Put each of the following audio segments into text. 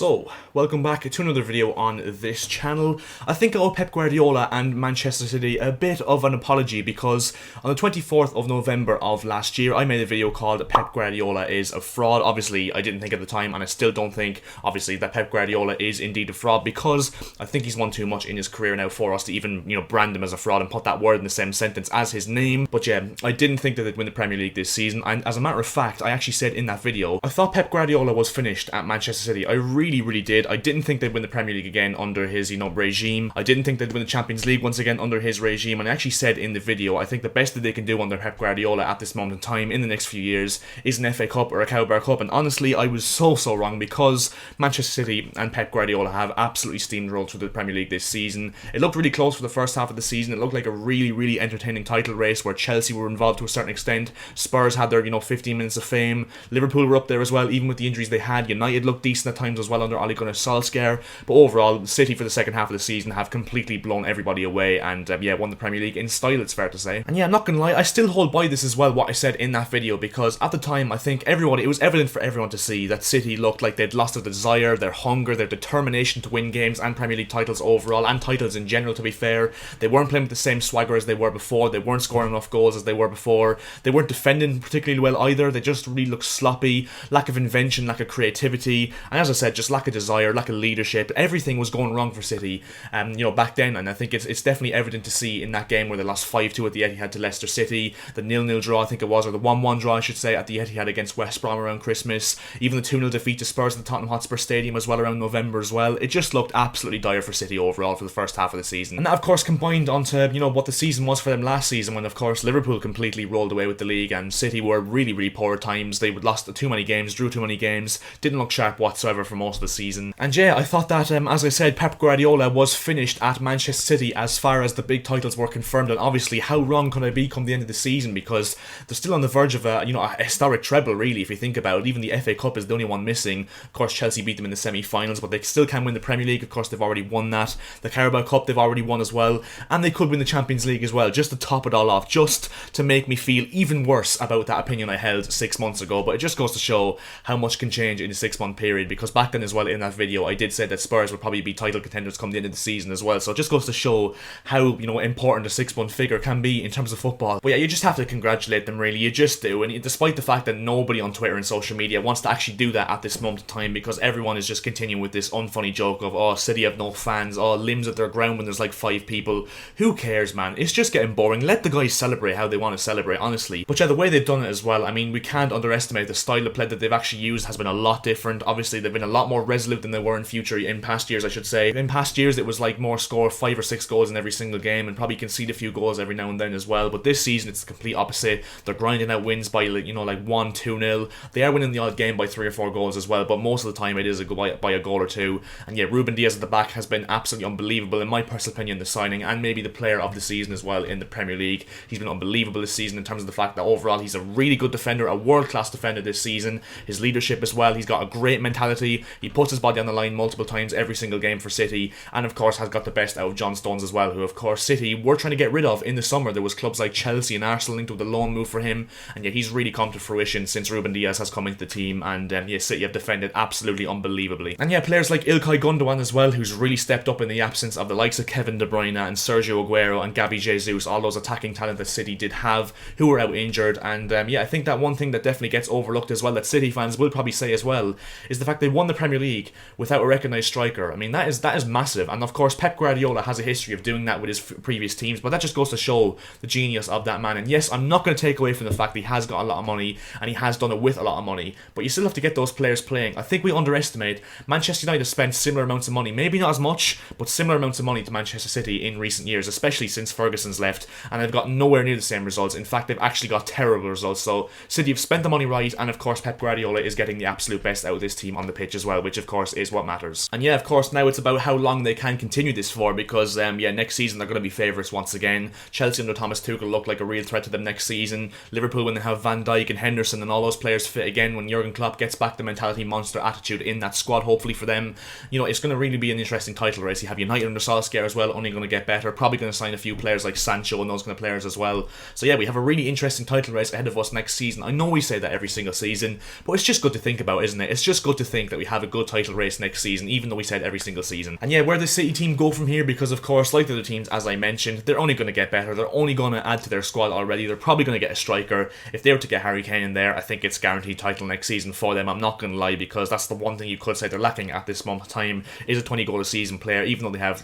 So, welcome back to another video on this channel. I think I owe Pep Guardiola and Manchester City a bit of an apology because on the 24th of November of last year, I made a video called Pep Guardiola is a fraud. Obviously, I didn't think at the time, and I still don't think, obviously, that Pep Guardiola is indeed a fraud because I think he's won too much in his career now for us to even, brand him as a fraud and put that word in the same sentence as his name. But yeah, I didn't think that they'd win the Premier League this season, and as a matter of fact, I actually said in that video, I thought Pep Guardiola was finished at Manchester City. I really did. I didn't think they'd win the Premier League again under his, regime. I didn't think they'd win the Champions League once again under his regime, and I actually said in the video, I think the best that they can do under Pep Guardiola at this moment in time in the next few years is an FA Cup or a Carabao Cup, and honestly, I was so wrong because Manchester City and Pep Guardiola have absolutely steamrolled through the Premier League this season. It looked really close for the first half of the season. It looked like a really entertaining title race where Chelsea were involved to a certain extent. Spurs had their, 15 minutes of fame. Liverpool were up there as well, even with the injuries they had. United looked decent at times as well under Ole Gunnar Solskjaer. But overall, City for the second half of the season have completely blown everybody away and, won the Premier League in style, it's fair to say. And yeah, I'm not gonna lie, I still hold by this as well, what I said in that video, because at the time, I think it was evident for everyone to see that City looked like they'd lost their desire, their hunger, their determination to win games and Premier League titles overall, and titles in general, to be fair. They weren't playing with the same swagger as they were before, they weren't scoring enough goals as they were before, they weren't defending particularly well either, they just really looked sloppy, lack of invention, lack of creativity, and as I said, just lack of desire, lack of leadership. Everything was going wrong for City, back then, and I think it's definitely evident to see in that game where they lost 5-2 at the Etihad to Leicester City, the 0-0 draw I think it was, or the 1-1 draw I should say, at the Etihad against West Brom around Christmas, even the 2-0 defeat to Spurs at the Tottenham Hotspur Stadium as well around November as well. It just looked absolutely dire for City overall for the first half of the season, and that of course combined onto, what the season was for them last season, when of course Liverpool completely rolled away with the league and City were really poor at times. They lost too many games, drew too many games, didn't look sharp whatsoever for most of the season. And yeah, I thought that, as I said, Pep Guardiola was finished at Manchester City as far as the big titles were confirmed, and obviously how wrong could I be come the end of the season, because they're still on the verge of a historic treble really, if you think about it. Even the FA Cup is the only one missing. Of course Chelsea beat them in the semi-finals, but they still can win the Premier League. Of course they've already won that. The Carabao Cup they've already won as well, and they could win the Champions League as well, just to top it all off, just to make me feel even worse about that opinion I held 6 months ago. But it just goes to show how much can change in a 6-month period, because back then as well in that video I did say that Spurs would probably be title contenders come the end of the season as well, so it just goes to show how important a 6-month figure can be in terms of football. But yeah, you just have to congratulate them really, you just do, and despite the fact that nobody on Twitter and social media wants to actually do that at this moment in time, because everyone is just continuing with this unfunny joke of, oh, City have no fans, oh, limbs at their ground when there's like 5 people. Who cares, man? It's just getting boring. Let the guys celebrate how they want to celebrate, honestly. But yeah, the way they've done it as well, I mean, we can't underestimate the style of play that they've actually used has been a lot different. Obviously they've been a lot more resolute than they were in past years, I should say. In past years it was like more score 5 or 6 goals in every single game and probably concede a few goals every now and then as well, but this season it's the complete opposite. They're grinding out wins by like 1-2-0. They are winning the odd game by 3 or 4 goals as well, but most of the time it is by a goal or two. And yeah, Ruben Dias at the back has been absolutely unbelievable in my personal opinion, the signing, and maybe the player of the season as well in the Premier League. He's been unbelievable this season in terms of the fact that overall he's a really good defender, a world-class defender this season. His leadership as well, he's got a great mentality, he puts his body on the line multiple times every single game for City, and of course has got the best out of John Stones as well, who of course City were trying to get rid of in the summer. There was clubs like Chelsea and Arsenal linked with a loan move for him, and yet he's really come to fruition since Ruben Dias has come into the team, and City have defended absolutely unbelievably. And yeah, players like İlkay Gundogan as well, who's really stepped up in the absence of the likes of Kevin De Bruyne and Sergio Aguero and Gabi Jesus, all those attacking talent that City did have, who were out injured. And I think that one thing that definitely gets overlooked as well, that City fans will probably say as well, is the fact they won the Premier League without a recognised striker. I mean, that is massive, and of course Pep Guardiola has a history of doing that with his previous teams, but that just goes to show the genius of that man. And yes, I'm not going to take away from the fact that he has got a lot of money and he has done it with a lot of money, but you still have to get those players playing. I think we underestimate Manchester United spent similar amounts of money, maybe not as much, but similar amounts of money to Manchester City in recent years, especially since Ferguson's left, and they've got nowhere near the same results. In fact, they've actually got terrible results. So City have spent the money right, and of course Pep Guardiola is getting the absolute best out of this team on the pitch as well, which of course is what matters. And yeah, of course now it's about how long they can continue this for, because next season they're going to be favourites once again. Chelsea under Thomas Tuchel look like a real threat to them next season. Liverpool, when they have Van Dijk and Henderson and all those players fit again, when Jurgen Klopp gets back the mentality monster attitude in that squad, hopefully for them, it's going to really be an interesting title race. You have United under Solskjaer as well, only going to get better, probably going to sign a few players like Sancho and those kind of players as well. So yeah, we have a really interesting title race ahead of us next season. I know we say that every single season, but it's just good to think about, isn't it? It's just good to think that we have a good title race next season, even though we said every single season. And yeah, where the City team go from here, because of course, like the other teams, as I mentioned, they're only going to get better. They're only going to add to their squad already. They're probably going to get a striker. If they were to get Harry Kane in there, I think it's guaranteed title next season for them. I'm not going to lie, because that's the one thing you could say they're lacking at this moment of time, is a 20 goal a season player, even though they have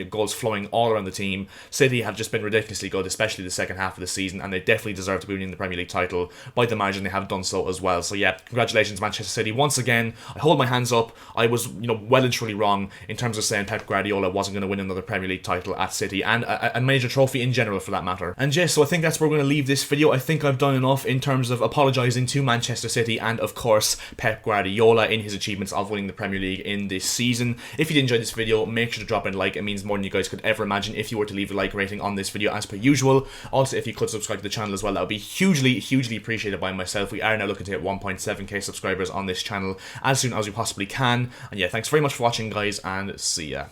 goals flowing all around the team. City have just been ridiculously good, especially the second half of the season, and they definitely deserve to be winning the Premier League title by the margin they have done so as well. So yeah, congratulations Manchester City once again. I hold my hands up. I was well and truly wrong in terms of saying Pep Guardiola wasn't going to win another Premier League title at City, and a major trophy in general for that matter. And yes, so I think that's where we're going to leave this video. I think I've done enough in terms of apologising to Manchester City and of course Pep Guardiola in his achievements of winning the Premier League in this season. If you did enjoy this video, make sure to drop in a like. It means more than you guys could ever imagine if you were to leave a like rating on this video as per usual. Also, if you could subscribe to the channel as well, that would be hugely appreciated by myself. We are now looking to hit 1.7k subscribers on this channel as soon as we possibly can. And yeah, thanks very much for watching guys, and see ya.